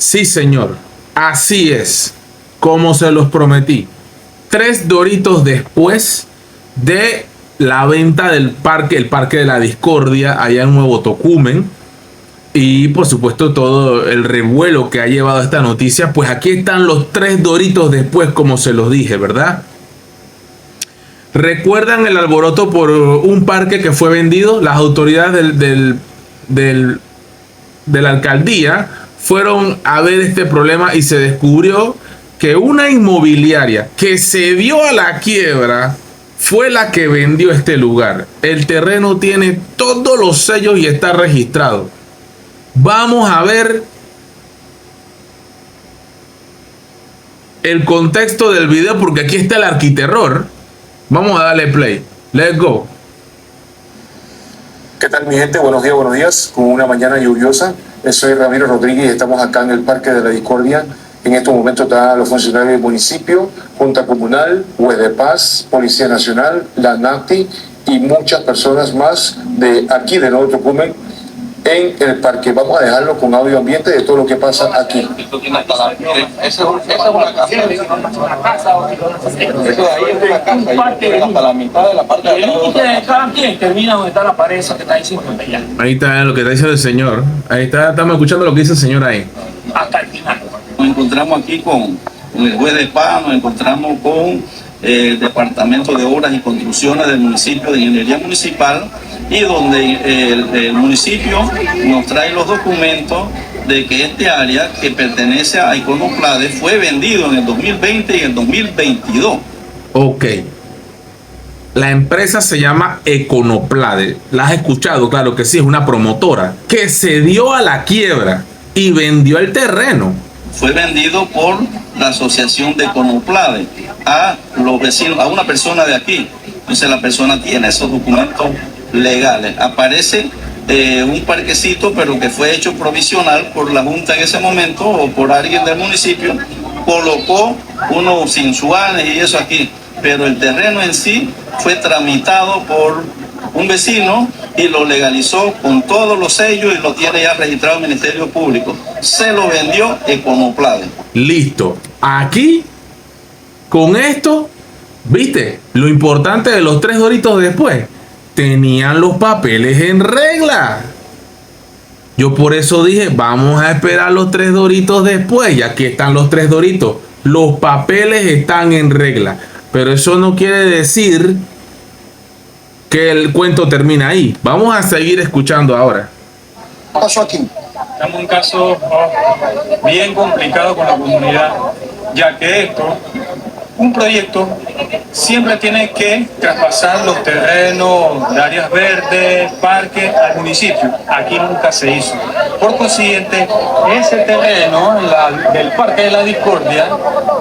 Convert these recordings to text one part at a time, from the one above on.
Sí, señor. Así es. Como se los prometí. 3 Doritos después de la venta del parque, el Parque de la Discordia, allá en Nuevo Tocumen. Y por supuesto todo el revuelo que ha llevado esta noticia. Pues aquí están los 3 Doritos después, como se los dije, ¿verdad? ¿Recuerdan el alboroto por un parque que fue vendido? Las autoridades de la alcaldía fueron a ver este problema y se descubrió que una inmobiliaria que se dio a la quiebra fue la que vendió este lugar. El terreno tiene todos los sellos y está registrado. Vamos a ver el contexto del video porque aquí está el arquiterror. Vamos a darle play. Let's go. ¿Qué tal, mi gente? Buenos días. Con una mañana lluviosa. Soy Ramiro Rodríguez y estamos acá en el Parque de la Discordia. En estos momentos están los funcionarios del municipio, Junta Comunal, Juez de Paz, Policía Nacional, la NACTI y muchas personas más de aquí de Nuevo Tocumen en el parque. Vamos a dejarlo con audio ambiente de todo lo que pasa aquí. Esa es una casa. Eso de ahí es una casa. Hasta la mitad de la parte de cada quien termina donde está la pared esa que está ahí 50 ya. Ahí está lo que está diciendo el señor. Ahí está, estamos escuchando lo que dice el señor ahí. Hasta el final. Nos encontramos aquí con el juez de paz, nos encontramos con el Departamento de Obras y Construcciones del municipio, de Ingeniería Municipal, y donde el municipio nos trae los documentos de que este área que pertenece a Econoplade fue vendido en el 2020 y el 2022. Ok. La empresa se llama Econoplade. ¿La has escuchado? Claro que sí, es una promotora que se dio a la quiebra y vendió el terreno. Fue vendido por la asociación de Econoplade a los vecinos, a una persona de aquí. Entonces la persona tiene esos documentos legales. Aparece un parquecito, pero que fue hecho provisional por la Junta en ese momento o por alguien del municipio. Colocó unos sensuales y eso aquí, pero el terreno en sí fue tramitado por un vecino y lo legalizó con todos los sellos y lo tiene ya registrado en el Ministerio Público. Se lo vendió Econoplade. Listo. Aquí, con esto, ¿viste? Lo importante de los 3 Doritos después. Tenían los papeles en regla. Yo por eso dije, vamos a esperar los 3 Doritos después. Y aquí están los 3 Doritos. Los papeles están en regla. Pero eso no quiere decir que el cuento termina ahí. Vamos a seguir escuchando ahora. ¿Qué pasó aquí? Estamos en un caso bien complicado con la comunidad, ya que un proyecto siempre tiene que traspasar los terrenos de áreas verdes, parques al municipio. Aquí nunca se hizo. Por consiguiente, ese terreno del Parque de la Discordia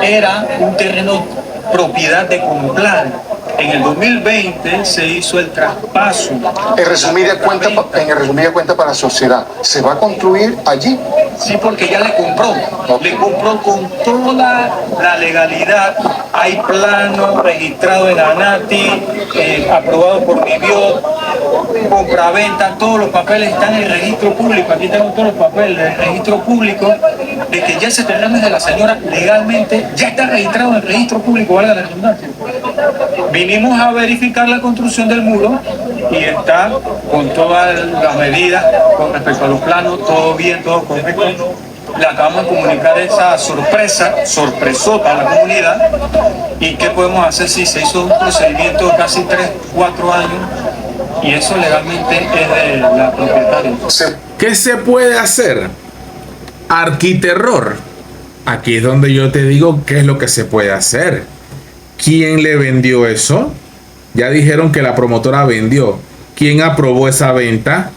era un terreno propiedad de Econoplade. En el 2020 se hizo el traspaso. En resumida cuenta para la sociedad, ¿se va a construir allí? Sí, porque ya le compró. Le compró con toda la legalidad. Hay plano registrado en ANATI, aprobado por Viviot, compraventa, todos los papeles están en el registro público. Aquí tengo todos los papeles del registro público de que ya ese terreno es de la señora legalmente, ya está registrado en el registro público, valga la redundancia. Vinimos a verificar la construcción del muro y está con todas las medidas con respecto a los planos, todo bien, todo correcto. Le acabamos de comunicar esa sorpresota a la comunidad. ¿Y qué podemos hacer si se hizo un procedimiento de casi 3-4 años y eso legalmente es de la propietaria? ¿Qué se puede hacer? Arquiterror. Aquí es donde yo te digo qué es lo que se puede hacer. ¿Quién le vendió eso? Ya dijeron que la promotora vendió. ¿Quién aprobó esa venta?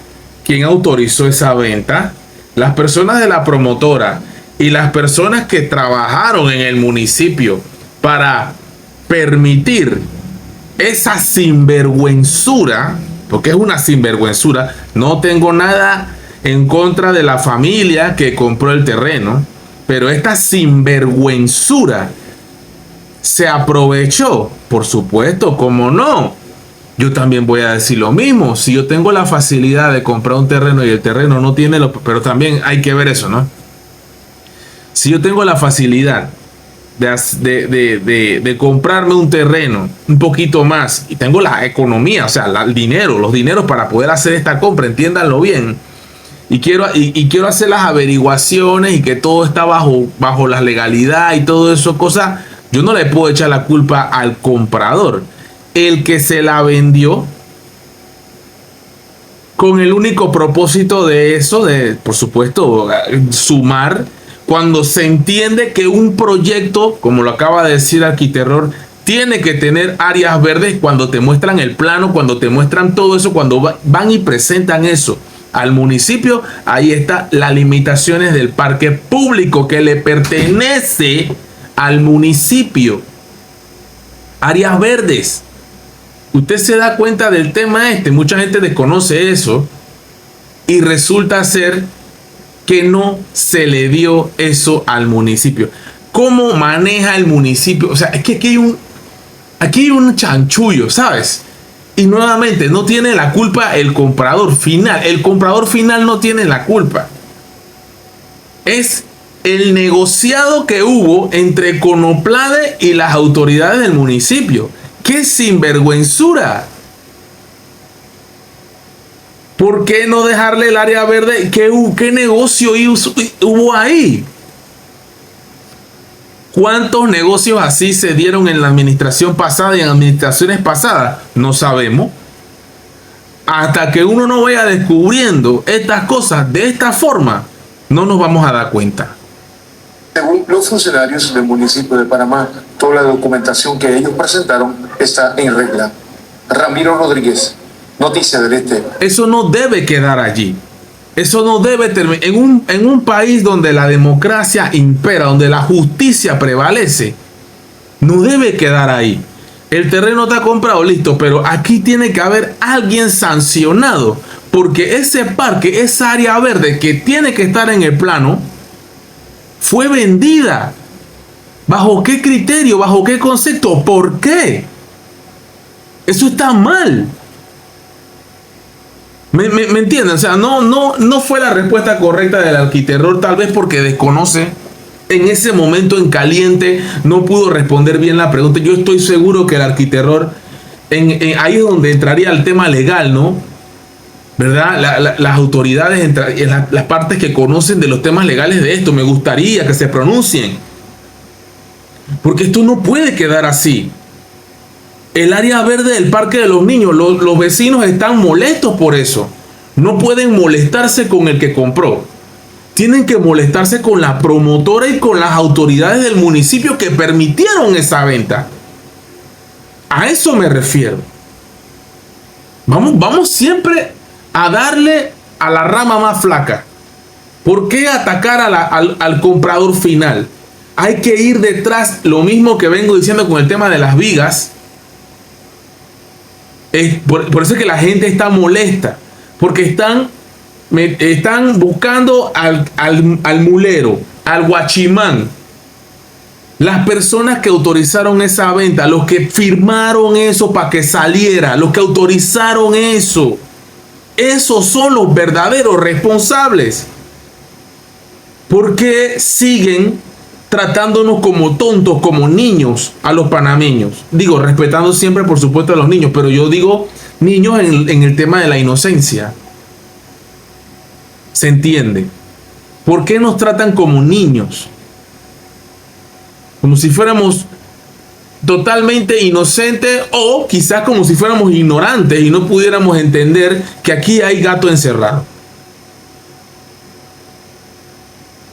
¿Quién autorizó esa venta? Las personas de la promotora y las personas que trabajaron en el municipio para permitir esa sinvergüenzura, porque es una sinvergüenzura. No tengo nada en contra de la familia que compró el terreno, pero esta sinvergüenzura se aprovechó, por supuesto, ¿cómo no? Yo también voy a decir lo mismo. Si yo tengo la facilidad de comprar un terreno y el terreno no tiene pero también hay que ver eso, ¿no? Si yo tengo la facilidad de comprarme un terreno un poquito más y tengo la economía, o sea, el dinero, los dineros para poder hacer esta compra, entiéndanlo bien, y quiero hacer las averiguaciones y que todo está bajo la legalidad y todo eso, cosas, yo no le puedo echar la culpa al comprador. El que se la vendió con el único propósito de eso, de, por supuesto, sumar, cuando se entiende que un proyecto, como lo acaba de decir Arquiterror, tiene que tener áreas verdes, cuando te muestran el plano, cuando te muestran todo eso, cuando van y presentan eso al municipio, ahí está las limitaciones del parque público que le pertenece al municipio. Áreas verdes. Usted se da cuenta del tema mucha gente desconoce eso y resulta ser que no se le dio eso al municipio. ¿Cómo maneja el municipio? O sea, es que aquí hay un chanchullo, ¿sabes? Y nuevamente, no tiene la culpa el comprador final. El comprador final no tiene la culpa. Es el negociado que hubo entre Econoplade y las autoridades del municipio. ¡Qué sinvergüenzura! ¿Por qué no dejarle el área verde? ¿Qué negocio hubo ahí? ¿Cuántos negocios así se dieron en la administración pasada y en administraciones pasadas? No sabemos. Hasta que uno no vaya descubriendo estas cosas de esta forma, no nos vamos a dar cuenta. Según los funcionarios del municipio de Panamá, toda la documentación que ellos presentaron está en regla. Ramiro Rodríguez, Noticias del Este. Eso no debe quedar allí. Eso no debe terminar. En un país donde la democracia impera, donde la justicia prevalece, no debe quedar ahí. El terreno está comprado, listo, pero aquí tiene que haber alguien sancionado, porque ese parque, esa área verde que tiene que estar en el plano, fue vendida. ¿Bajo qué criterio? ¿Bajo qué concepto? ¿Por qué? Eso está mal. ¿Me entienden? O sea, no fue la respuesta correcta del Arquiterror, tal vez porque desconoce. En ese momento en caliente no pudo responder bien la pregunta. Yo estoy seguro que el Arquiterror, ahí es donde entraría el tema legal, ¿no? ¿Verdad? Las autoridades, las partes que conocen de los temas legales de esto, me gustaría que se pronuncien. Porque esto no puede quedar así. El área verde del Parque de los Niños, los vecinos están molestos por eso. No pueden molestarse con el que compró. Tienen que molestarse con la promotora y con las autoridades del municipio que permitieron esa venta. A eso me refiero. Vamos siempre a darle a la rama más flaca. ¿Por qué atacar al comprador final? Hay que ir detrás, lo mismo que vengo diciendo con el tema de las vigas. Por eso es que la gente está molesta, porque están buscando al mulero, al guachimán, las personas que autorizaron esa venta, los que firmaron eso para que saliera, los que autorizaron eso. Esos son los verdaderos responsables. ¿Por qué siguen tratándonos como tontos, como niños a los panameños? Digo, respetando siempre, por supuesto, a los niños, pero yo digo niños en el tema de la inocencia. ¿Se entiende? ¿Por qué nos tratan como niños? Como si fuéramos totalmente inocentes, o quizás como si fuéramos ignorantes y no pudiéramos entender que aquí hay gato encerrado.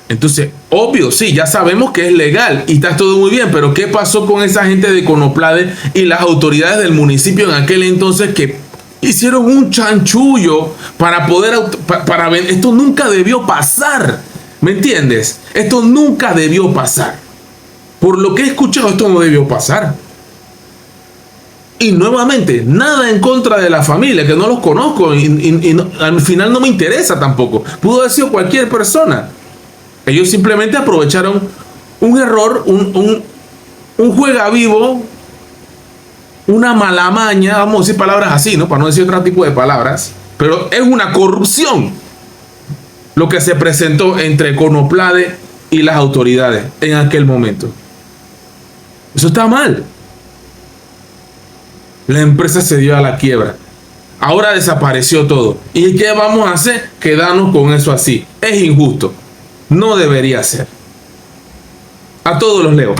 Entonces, obvio, sí, ya sabemos que es legal y está todo muy bien, pero ¿qué pasó con esa gente de Econoplade y las autoridades del municipio en aquel entonces que hicieron un chanchullo para poder para ver? Esto nunca debió pasar, ¿me entiendes? Esto nunca debió pasar. Por lo que he escuchado, esto no debió pasar. Y nuevamente, nada en contra de la familia, que no los conozco y al final no me interesa tampoco. Pudo haber sido cualquier persona. Ellos simplemente aprovecharon un error, un juega vivo, una mala maña, vamos a decir palabras así, ¿no? Para no decir otro tipo de palabras, pero es una corrupción lo que se presentó entre Econoplade y las autoridades en aquel momento. Eso está mal. La empresa se dio a la quiebra. Ahora desapareció todo. ¿Y qué vamos a hacer? Quedarnos con eso así. Es injusto. No debería ser. A todos los leo.